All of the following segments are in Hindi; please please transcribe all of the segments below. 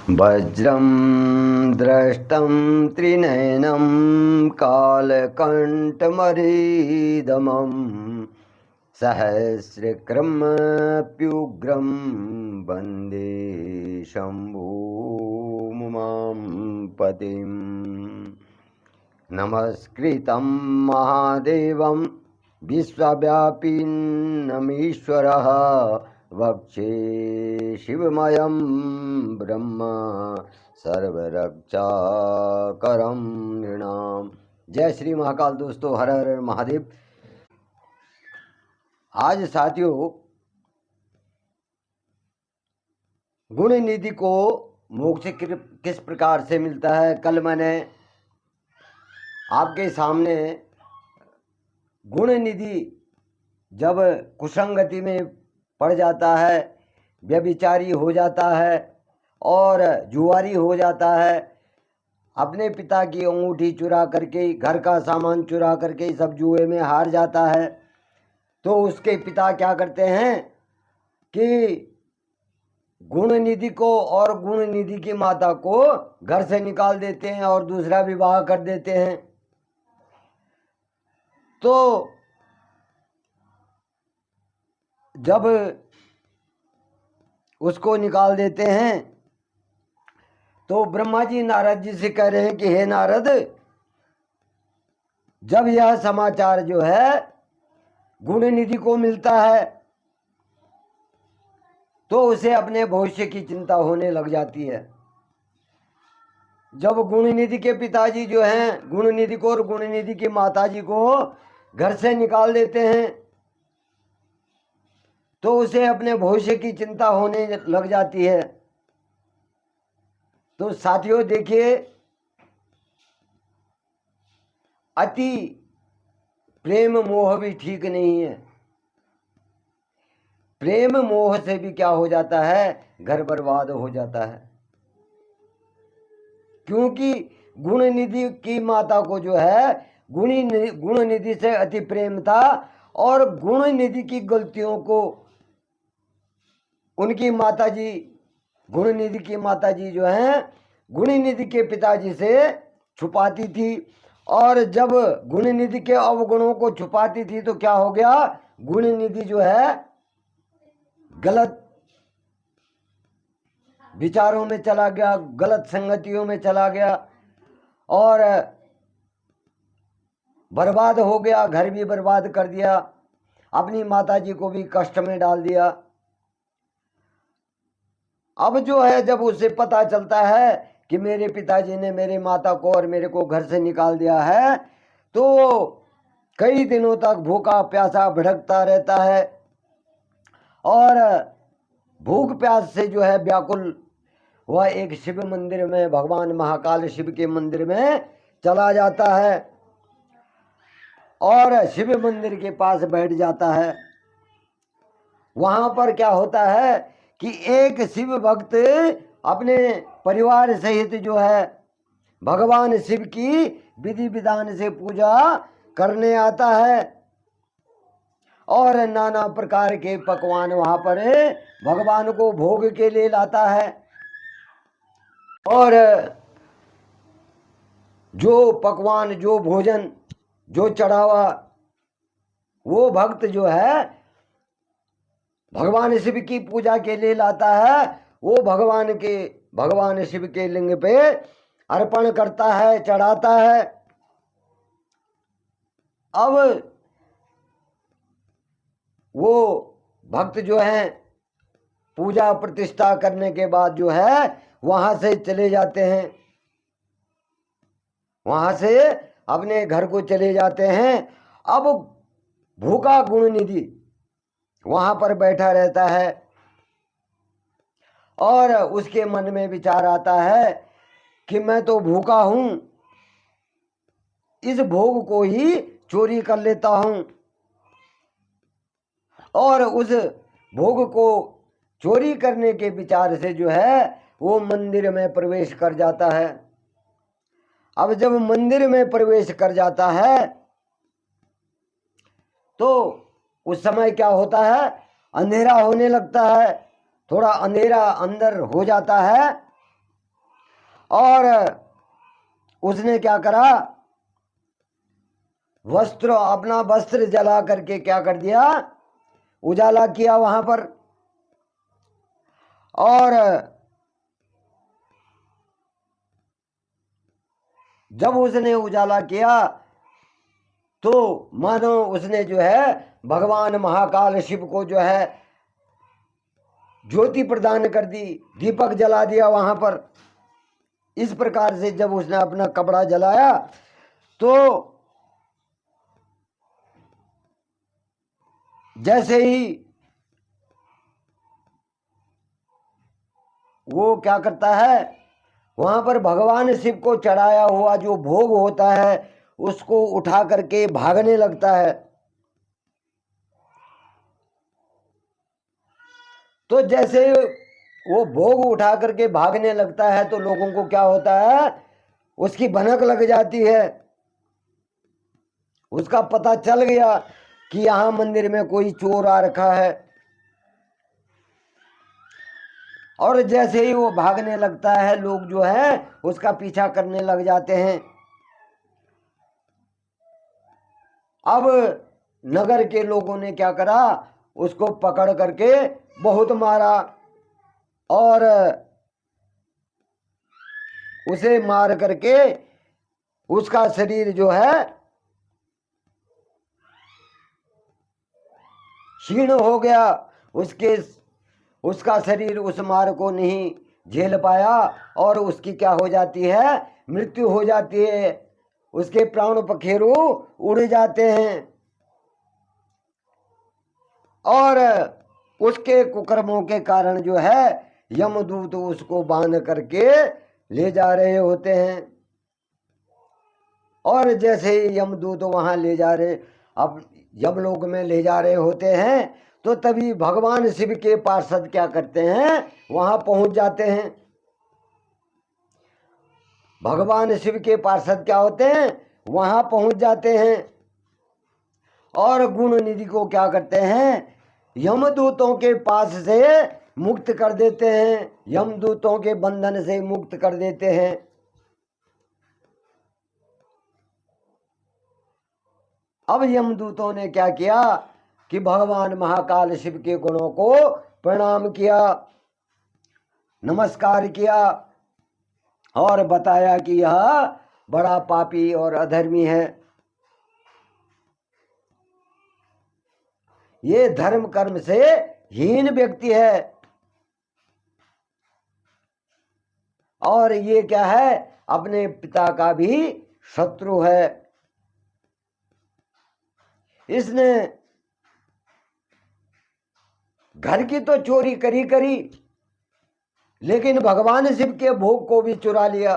वज्रं दृष्टं त्रिनयनं कालकण्ठमरीदमं सहस्रक्रमप्युग्रं वन्दे शम्भुमुमां पतिं। नमस्कृतं महादेवं विश्वव्यापिनमीश्वरः वक्षे शिवमयं ब्रह्म सर्वरक्षाकरं नृणाम। जय श्री महाकाल। दोस्तों, हर हर महादेव। आज साथियों, गुण निधि को मोक्ष किस प्रकार से मिलता है, कल मैंने आपके सामने गुण निधि जब कुसंगति में पड़ जाता है, व्यभिचारी हो जाता है और जुआरी हो जाता है, अपने पिता की अंगूठी चुरा करके, घर का सामान चुरा करके सब जुए में हार जाता है, तो उसके पिता क्या करते हैं कि गुण निधि को और गुण निधि की माता को घर से निकाल देते हैं और दूसरा विवाह कर देते हैं। तो जब उसको निकाल देते हैं तो ब्रह्मा जी नारद जी से कह रहे हैं कि हे नारद, जब यह समाचार जो है गुण निधि को मिलता है तो उसे अपने भविष्य की चिंता होने लग जाती है। जब गुण निधि के पिताजी जो हैं गुण निधि को और गुण निधि की माताजी को घर से निकाल देते हैं तो उसे अपने भविष्य की चिंता होने लग जाती है। तो साथियों देखिए, अति प्रेम मोह भी ठीक नहीं है। प्रेम मोह से भी क्या हो जाता है, घर बर्बाद हो जाता है। क्योंकि गुण निधि की माता को जो है गुण निधि से अति प्रेम था और गुण निधि की गलतियों को उनकी माताजी, गुण निधि की माताजी जो हैं गुण निधि के पिताजी से छुपाती थी, और जब गुण निधि के अवगुणों को छुपाती थी तो क्या हो गया, गुण निधि जो है गलत विचारों में चला गया, गलत संगतियों में चला गया और बर्बाद हो गया, घर भी बर्बाद कर दिया, अपनी माताजी को भी कष्ट में डाल दिया। अब जो है जब उसे पता चलता है कि मेरे पिताजी ने मेरे माता को और मेरे को घर से निकाल दिया है, तो कई दिनों तक भूखा प्यासा भटकता रहता है और भूख प्यास से जो है व्याकुल वह एक शिव मंदिर में, भगवान महाकाल शिव के मंदिर में चला जाता है और शिव मंदिर के पास बैठ जाता है। वहां पर क्या होता है कि एक शिव भक्त अपने परिवार सहित जो है भगवान शिव की विधि विधान से पूजा करने आता है और नाना प्रकार के पकवान वहां पर भगवान को भोग के लिए लाता है। और जो पकवान, जो भोजन, जो चढ़ावा वो भक्त जो है भगवान शिव की पूजा के लिए लाता है, वो भगवान शिव के लिंग पे अर्पण करता है, चढ़ाता है। अब वो भक्त जो है पूजा प्रतिष्ठा करने के बाद जो है वहां से चले जाते हैं, वहां से अपने घर को चले जाते हैं। अब भूखा गुण निधि वहां पर बैठा रहता है और उसके मन में विचार आता है कि मैं तो भूखा हूं, इस भोग को ही चोरी कर लेता हूं, और उस भोग को चोरी करने के विचार से जो है वो मंदिर में प्रवेश कर जाता है। अब जब मंदिर में प्रवेश कर जाता है तो उस समय क्या होता है, अंधेरा होने लगता है, थोड़ा अंधेरा अंदर हो जाता है और उसने क्या करा, अपना वस्त्र जला करके क्या कर दिया, उजाला किया वहां पर। और जब उसने उजाला किया तो मानो उसने जो है भगवान महाकाल शिव को जो है ज्योति प्रदान कर दी, दीपक जला दिया वहां पर। इस प्रकार से जब उसने अपना कपड़ा जलाया तो जैसे ही वो क्या करता है, वहां पर भगवान शिव को चढ़ाया हुआ जो भोग होता है उसको उठा करके भागने लगता है। तो जैसे वो भोग उठा करके भागने लगता है तो लोगों को क्या होता है, उसकी भनक लग जाती है। उसका पता चल गया कि यहां मंदिर में कोई चोर आ रखा है। और जैसे ही वो भागने लगता है लोग जो है उसका पीछा करने लग जाते हैं। अब नगर के लोगों ने क्या करा, उसको पकड़ करके बहुत मारा और उसे मार करके उसका शरीर जो है क्षीण हो गया। उसका शरीर उस मार को नहीं झेल पाया और उसकी क्या हो जाती है, मृत्यु हो जाती है। उसके प्राण पखेरु उड़ जाते हैं और उसके कुकर्मों के कारण जो है यमदूत उसको बांध करके ले जा रहे होते हैं। और जैसे ही यमदूत वहां ले जा रहे, अब यमलोक में ले जा रहे होते हैं तो तभी भगवान शिव के पार्षद क्या करते हैं, वहां पहुंच जाते हैं। भगवान शिव के पार्षद क्या होते हैं, वहां पहुंच जाते हैं और गुण निधि को क्या करते हैं, यमदूतों के पास से मुक्त कर देते हैं, यमदूतों के बंधन से मुक्त कर देते हैं। अब यमदूतों ने क्या किया कि भगवान महाकाल शिव के गुणों को प्रणाम किया, नमस्कार किया और बताया कि यह बड़ा पापी और अधर्मी है, ये धर्म कर्म से हीन व्यक्ति है और ये क्या है, अपने पिता का भी शत्रु है। इसने घर की तो चोरी करी लेकिन भगवान शिव के भोग को भी चुरा लिया।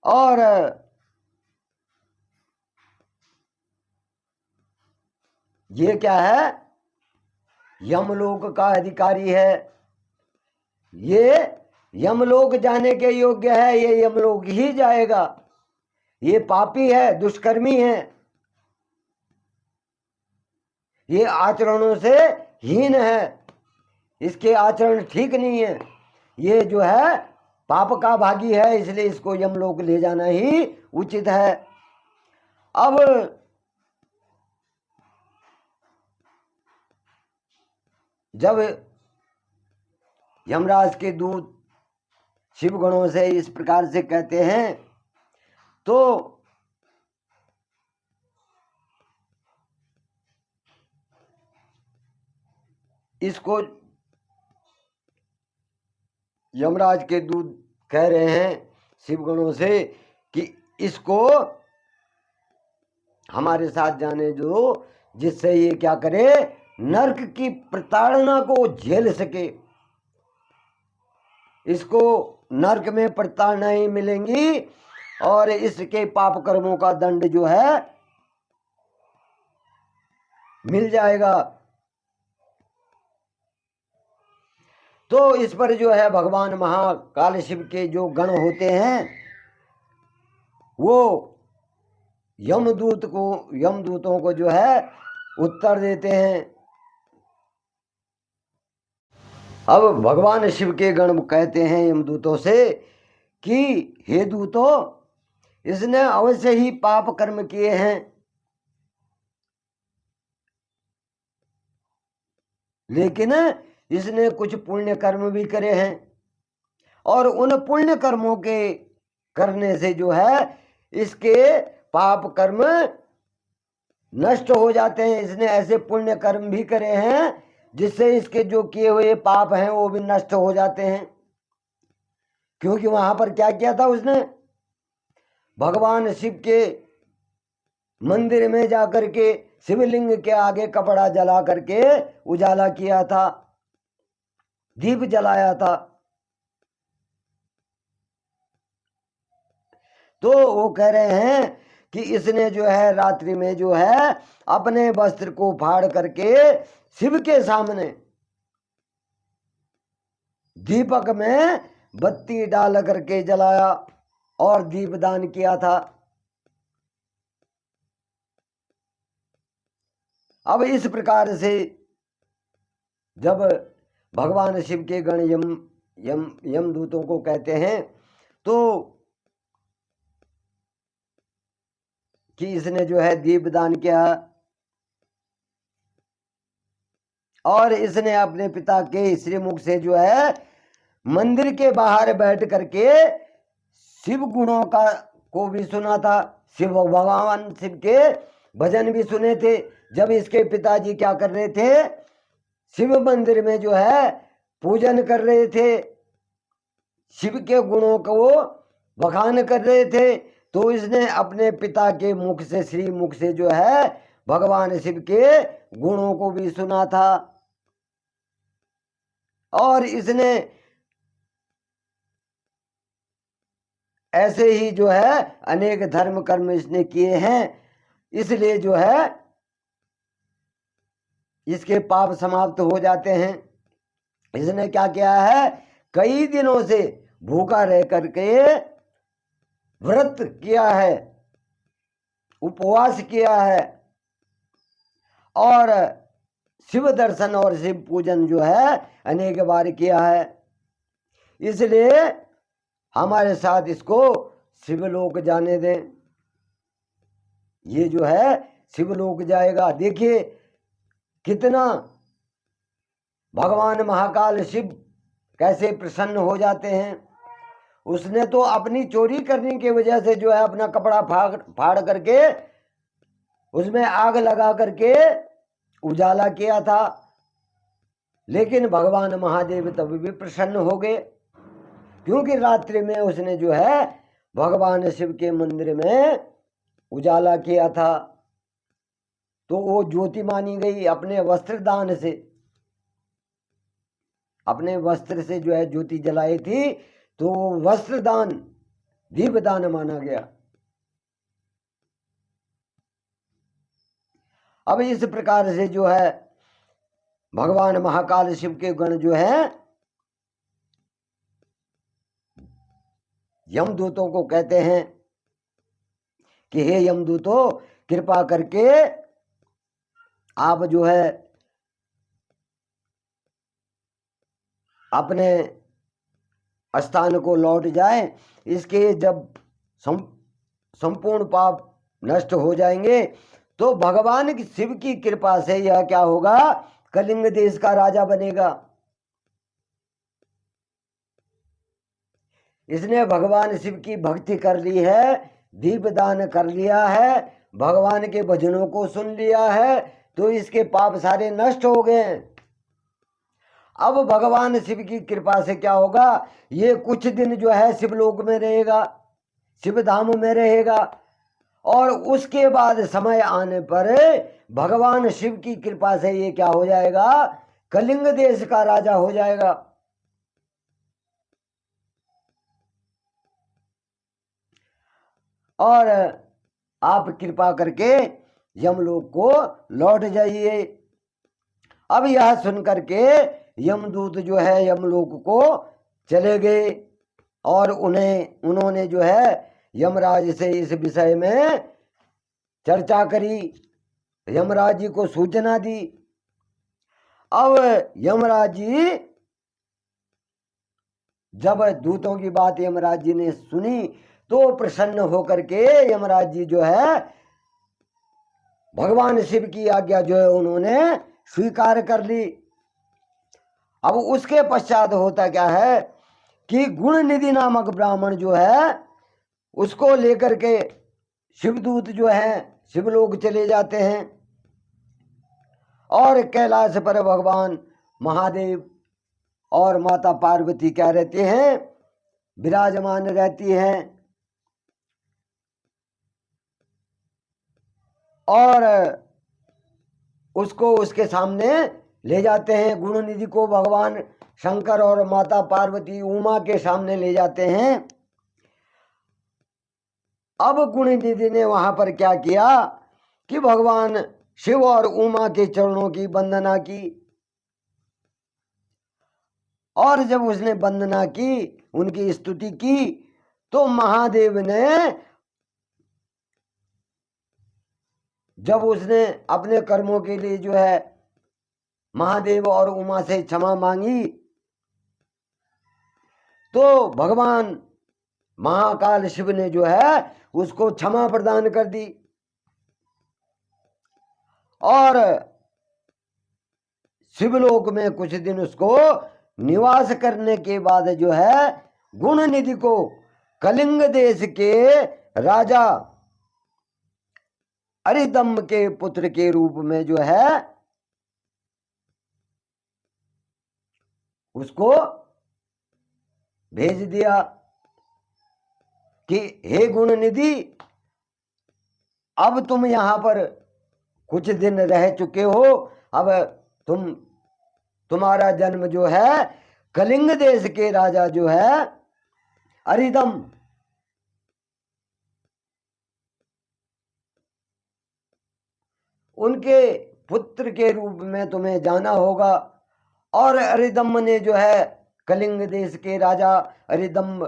और ये क्या है, यमलोक का अधिकारी है, ये यमलोक जाने के योग्य है, ये यमलोक ही जाएगा। ये पापी है, दुष्कर्मी है, ये आचरणों से हीन है, इसके आचरण ठीक नहीं है, ये जो है पाप का भागी है, इसलिए इसको यमलोक ले जाना ही उचित है। अब जब यमराज के दूत शिव गणों से इस प्रकार से कहते हैं तो इसको यमराज के दूत कह रहे हैं शिव गणों से कि इसको हमारे साथ जाने दो, जिससे ये क्या करे, नरक की प्रताड़ना को झेल सके। इसको नरक में प्रताड़नाएं मिलेंगी और इसके पाप कर्मों का दंड जो है मिल जाएगा। तो इस पर जो है भगवान महाकाल शिव के जो गण होते हैं वो यमदूतों को जो है उत्तर देते हैं। अब भगवान शिव के गण कहते हैं यमदूतों से कि हे दूतों, इसने अवश्य ही पाप कर्म किए हैं, लेकिन इसने कुछ पुण्य कर्म भी करे हैं, और उन पुण्य कर्मों के करने से जो है इसके पाप कर्म नष्ट हो जाते हैं। इसने ऐसे पुण्य कर्म भी करे हैं जिससे इसके जो किए हुए पाप हैं वो भी नष्ट हो जाते हैं। क्योंकि वहां पर क्या किया था उसने, भगवान शिव के मंदिर में जाकर के शिवलिंग के आगे कपड़ा जला करके उजाला किया था, दीप जलाया था। तो वो कह रहे हैं कि इसने जो है रात्रि में जो है अपने वस्त्र को फाड़ करके शिव के सामने दीपक में बत्ती डाल करके जलाया और दीपदान किया था। अब इस प्रकार से जब भगवान शिव के गण यमदूतों को कहते हैं तो कि इसने जो है दीपदान किया और इसने अपने पिता के श्रीमुख से जो है मंदिर के बाहर बैठ करके शिव गुणों का को भी सुना था, शिव भगवान शिव के भजन भी सुने थे। जब इसके पिताजी क्या कर रहे थे, शिव मंदिर में जो है पूजन कर रहे थे, शिव के गुणों को बखान कर रहे थे, तो इसने अपने पिता के मुख से, श्री मुख से जो है भगवान शिव के गुणों को भी सुना था। और इसने ऐसे ही जो है अनेक धर्म कर्म इसने किए हैं, इसलिए जो है इसके पाप समाप्त हो जाते हैं। इसने क्या किया है, कई दिनों से भूखा रह करके व्रत किया है, उपवास किया है और शिव दर्शन और शिव पूजन जो है अनेक बार किया है। इसलिए हमारे साथ इसको शिवलोक जाने दें। ये जो है शिवलोक जाएगा। देखिए कितना भगवान महाकाल शिव कैसे प्रसन्न हो जाते हैं। उसने तो अपनी चोरी करने की वजह से जो है अपना कपड़ा फाड़ करके उसमें आग लगा करके उजाला किया था, लेकिन भगवान महादेव तब भी प्रसन्न हो गए, क्योंकि रात्रि में उसने जो है भगवान शिव के मंदिर में उजाला किया था। तो वो ज्योति मानी गई अपने वस्त्र दान से, अपने वस्त्र से जो है ज्योति जलाई थी, तो वस्त्र दान, दीप दान माना गया। अब इस प्रकार से जो है भगवान महाकाल शिव के गण जो है यमदूतों को कहते हैं कि हे यमदूतों, कृपा करके आप जो है अपने स्थान को लौट जाए। इसके जब संपूर्ण पाप नष्ट हो जाएंगे तो भगवान शिव की कृपा से यह क्या होगा, कलिंग देश का राजा बनेगा। इसने भगवान शिव की भक्ति कर ली है, दीपदान कर लिया है, भगवान के भजनों को सुन लिया है, तो इसके पाप सारे नष्ट हो गए। अब भगवान शिव की कृपा से क्या होगा, ये कुछ दिन जो है शिवलोक में रहेगा, शिव धाम में रहेगा, और उसके बाद समय आने पर भगवान शिव की कृपा से ये क्या हो जाएगा, कलिंग देश का राजा हो जाएगा। और आप कृपा करके यमलोक को लौट जाइए। अब यह सुन करके यमदूत जो है यमलोक को चले गए और उन्होंने जो है यमराज से इस विषय में चर्चा करी, यमराज जी को सूचना दी। अब यमराज जी जब दूतों की बात यमराज जी ने सुनी तो प्रसन्न होकर के यमराज जी जो है भगवान शिव की आज्ञा जो है उन्होंने स्वीकार कर ली। अब उसके पश्चात होता क्या है कि गुण निधि नामक ब्राह्मण जो है उसको लेकर के शिवदूत जो है शिवलोक चले जाते हैं और कैलाश पर भगवान महादेव और माता पार्वती क्या रहती हैं, विराजमान रहती हैं। और उसको उसके सामने ले जाते हैं, गुण निधि को भगवान शंकर और माता पार्वती उमा के सामने ले जाते हैं। अब गुण निधि ने वहां पर क्या किया कि भगवान शिव और उमा के चरणों की वंदना की, और जब उसने वंदना की, उनकी स्तुति की, तो महादेव ने जब उसने अपने कर्मों के लिए जो है महादेव और उमा से क्षमा मांगी तो भगवान महाकाल शिव ने जो है उसको क्षमा प्रदान कर दी। और शिवलोक में कुछ दिन उसको निवास करने के बाद जो है गुण निधि को कलिंग देश के राजा अरिदम के पुत्र के रूप में जो है उसको भेज दिया कि हे गुण निधि, अब तुम यहां पर कुछ दिन रह चुके हो, अब तुम्हारा जन्म जो है कलिंग देश के राजा जो है अरिदम उनके पुत्र के रूप में तुम्हें जाना होगा। और अरिदम ने जो है कलिंग देश के राजा अरिदम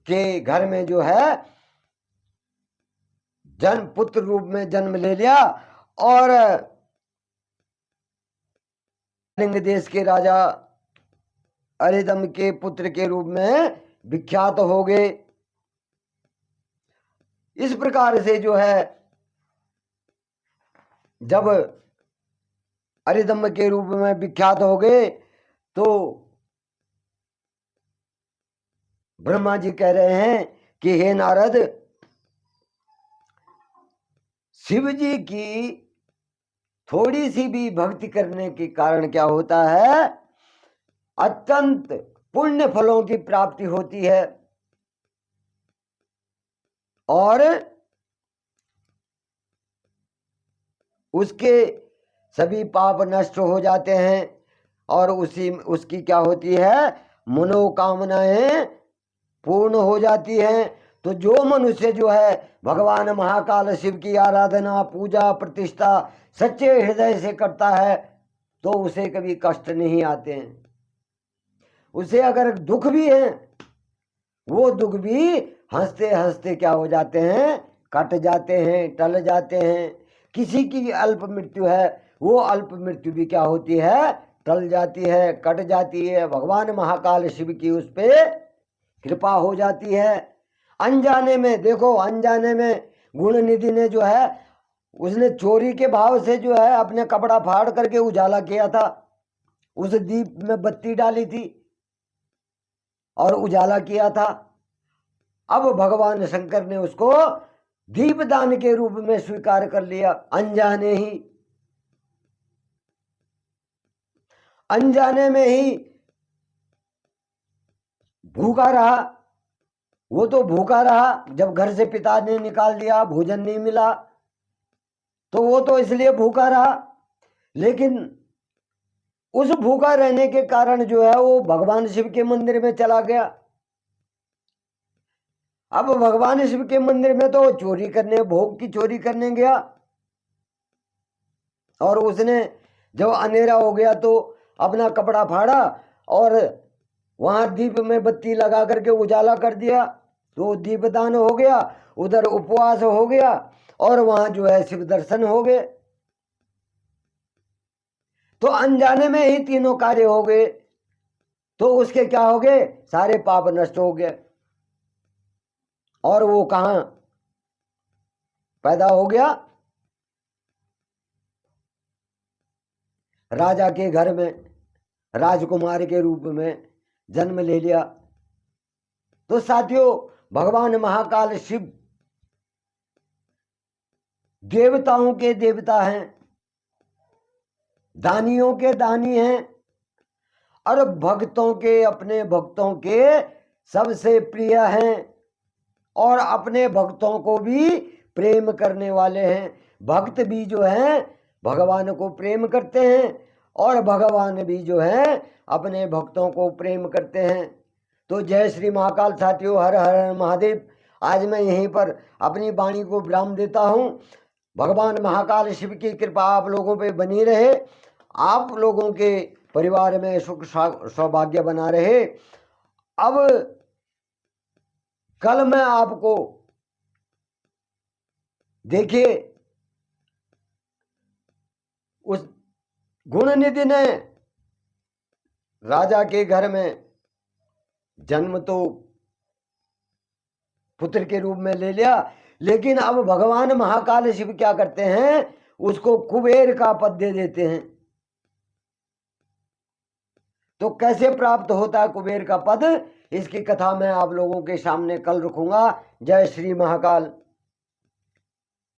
के घर में जो है जन्म पुत्र रूप में जन्म ले लिया और कलिंग देश के राजा अरिदम के पुत्र के रूप में विख्यात हो गए। इस प्रकार से जो है जब अरिदम के रूप में विख्यात हो गए तो ब्रह्मा जी कह रहे हैं कि हे नारद, शिव जी की थोड़ी सी भी भक्ति करने के कारण क्या होता है, अत्यंत पुण्य फलों की प्राप्ति होती है और उसके सभी पाप नष्ट हो जाते हैं और उसकी क्या होती है, मनोकामनाएं पूर्ण हो जाती हैं। तो जो मनुष्य जो है भगवान महाकाल शिव की आराधना पूजा प्रतिष्ठा सच्चे हृदय से करता है तो उसे कभी कष्ट नहीं आते हैं। उसे अगर दुख भी है वो दुख भी हंसते हंसते क्या हो जाते हैं, कट जाते हैं, टल जाते हैं। किसी की अल्प मृत्यु है वो अल्प मृत्यु भी क्या होती है, टल जाती है, कट जाती है। भगवान महाकाल शिव की उस पे कृपा हो जाती है। अनजाने में देखो, अनजाने में गुण निधि ने जो है उसने चोरी के भाव से जो है अपने कपड़ा फाड़ करके उजाला किया था, उस दीप में बत्ती डाली थी और उजाला किया था। अब भगवान शंकर ने उसको दीपदान के रूप में स्वीकार कर लिया। अनजाने में ही भूखा रहा। वो तो भूखा रहा, जब घर से पिता ने निकाल दिया, भोजन नहीं मिला तो वो तो इसलिए भूखा रहा। लेकिन उस भूखा रहने के कारण जो है वो भगवान शिव के मंदिर में चला गया। अब भगवान शिव के मंदिर में तो चोरी करने, भोग की चोरी करने गया और उसने जब अंधेरा हो गया तो अपना कपड़ा फाड़ा और वहां दीप में बत्ती लगा करके उजाला कर दिया तो दीपदान हो गया, उधर उपवास हो गया और वहां जो है शिव दर्शन हो गए। तो अनजाने में ही तीनों कार्य हो गए। तो उसके क्या हो गए, सारे पाप नष्ट हो गए। और वो कहां पैदा हो गया, राजा के घर में राजकुमार के रूप में जन्म ले लिया। तो साथियों, भगवान महाकाल शिव देवताओं के देवता हैं, दानियों के दानी हैं, और भक्तों के, अपने भक्तों के सबसे प्रिय हैं, और अपने भक्तों को भी प्रेम करने वाले हैं। भक्त भी जो हैं भगवान को प्रेम करते हैं, और भगवान भी जो हैं अपने भक्तों को प्रेम करते हैं। तो जय श्री महाकाल साथियों, हर हर महादेव। आज मैं यहीं पर अपनी वाणी को विराम देता हूँ। भगवान महाकाल शिव की कृपा आप लोगों पे बनी रहे, आप लोगों के परिवार में सुख सौभाग्य बना रहे। अब कल मैं आपको, देखिए, उस गुणनिधि ने राजा के घर में जन्म तो पुत्र के रूप में ले लिया, लेकिन अब भगवान महाकाल शिव क्या करते हैं, उसको कुबेर का पद दे देते हैं। तो कैसे प्राप्त होता है कुबेर का पद, इसकी कथा मैं आप लोगों के सामने कल रखूंगा। जय श्री महाकाल।